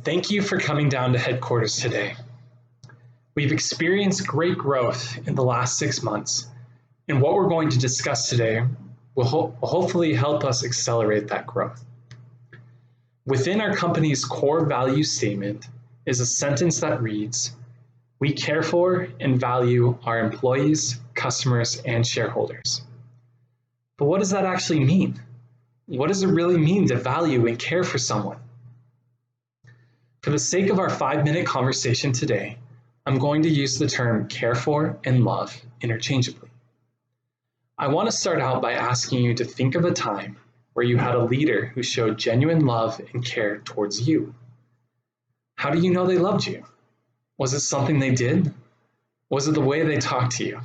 Thank you for coming down to headquarters today. We've experienced great growth in the last 6 months, and what we're going to discuss today will hopefully help us accelerate that growth. Within our company's core value statement is a sentence that reads, "We care for and value our employees, customers, and shareholders." But what does that actually mean? What does it really mean to value and care for someone? For the sake of our 5-minute conversation today, I'm going to use the term care for and love interchangeably. I want to start out by asking you to think of a time where you had a leader who showed genuine love and care towards you. How do you know they loved you? Was it something they did? Was it the way they talked to you?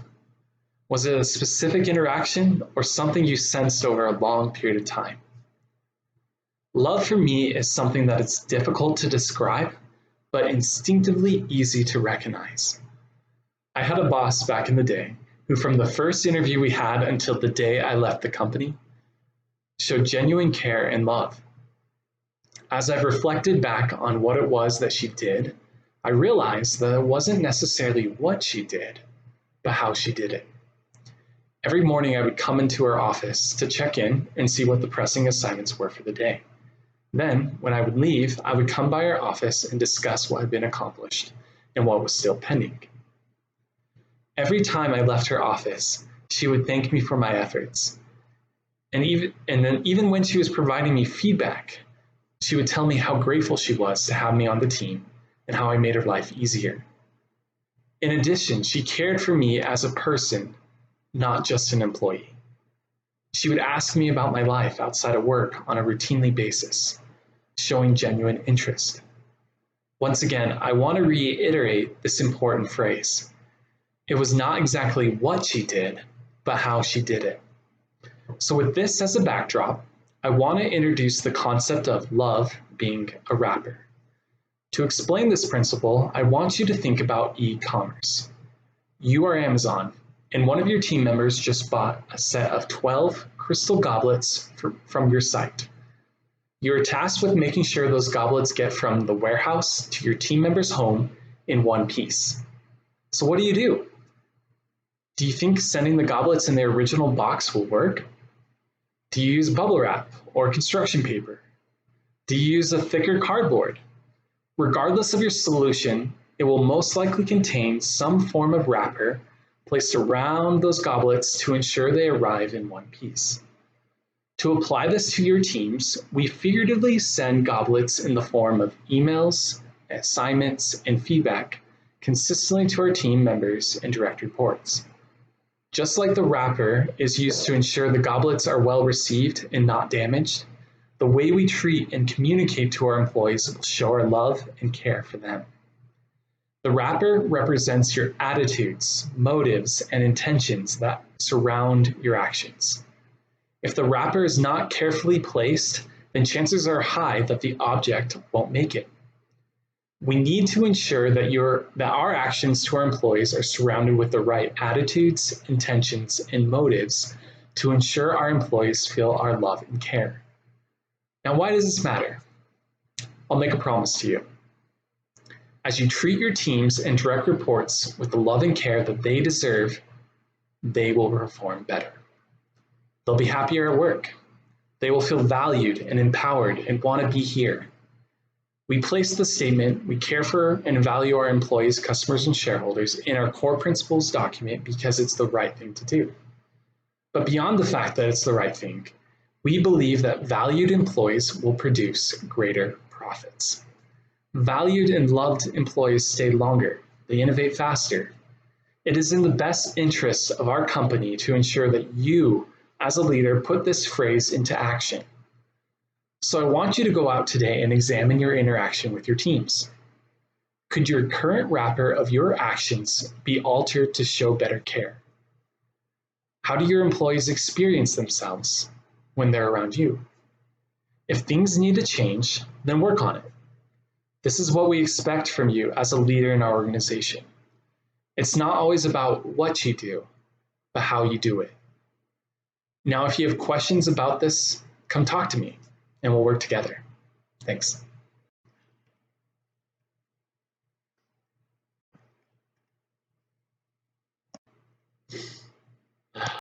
Was it a specific interaction or something you sensed over a long period of time? Love for me is something that it's difficult to describe, but instinctively easy to recognize. I had a boss back in the day who, from the first interview we had until the day I left the company, showed genuine care and love. As I've reflected back on what it was that she did, I realized that it wasn't necessarily what she did, but how she did it. Every morning I would come into her office to check in and see what the pressing assignments were for the day. Then, when I would leave, I would come by her office and discuss what had been accomplished and what was still pending. Every time I left her office, she would thank me for my efforts. And then even when she was providing me feedback, she would tell me how grateful she was to have me on the team and how I made her life easier. In addition, she cared for me as a person, not just an employee. She would ask me about my life outside of work on a routinely basis, showing genuine interest. Once again, I want to reiterate this important phrase. It was not exactly what she did, but how she did it. So with this as a backdrop, I want to introduce the concept of love being a wrapper. To explain this principle, I want you to think about e-commerce. You are Amazon, and one of your team members just bought a set of 12 crystal goblets from your site. You're tasked with making sure those goblets get from the warehouse to your team member's home in one piece. So what do? Do you think sending the goblets in their original box will work? Do you use bubble wrap or construction paper? Do you use a thicker cardboard? Regardless of your solution, it will most likely contain some form of wrapper placed around those goblets to ensure they arrive in one piece. To apply this to your teams, we figuratively send goblets in the form of emails, assignments, and feedback consistently to our team members and direct reports. Just like the wrapper is used to ensure the goblets are well received and not damaged, the way we treat and communicate to our employees will show our love and care for them. The wrapper represents your attitudes, motives, and intentions that surround your actions. If the wrapper is not carefully placed, then chances are high that the object won't make it. We need to ensure that our actions to our employees are surrounded with the right attitudes, intentions, and motives to ensure our employees feel our love and care. Now, why does this matter? I'll make a promise to you. As you treat your teams and direct reports with the love and care that they deserve, they will perform better. They'll be happier at work. They will feel valued and empowered and want to be here. We place the statement, "We care for and value our employees, customers, and shareholders" in our core principles document because it's the right thing to do. But beyond the fact that it's the right thing, we believe that valued employees will produce greater profits. Valued and loved employees stay longer. They innovate faster. It is in the best interest of our company to ensure that you, as a leader, put this phrase into action. So I want you to go out today and examine your interaction with your teams. Could your current wrapper of your actions be altered to show better care? How do your employees experience themselves when they're around you? If things need to change, then work on it. This is what we expect from you as a leader in our organization. It's not always about what you do, but how you do it. Now, if you have questions about this, come talk to me and we'll work together. Thanks.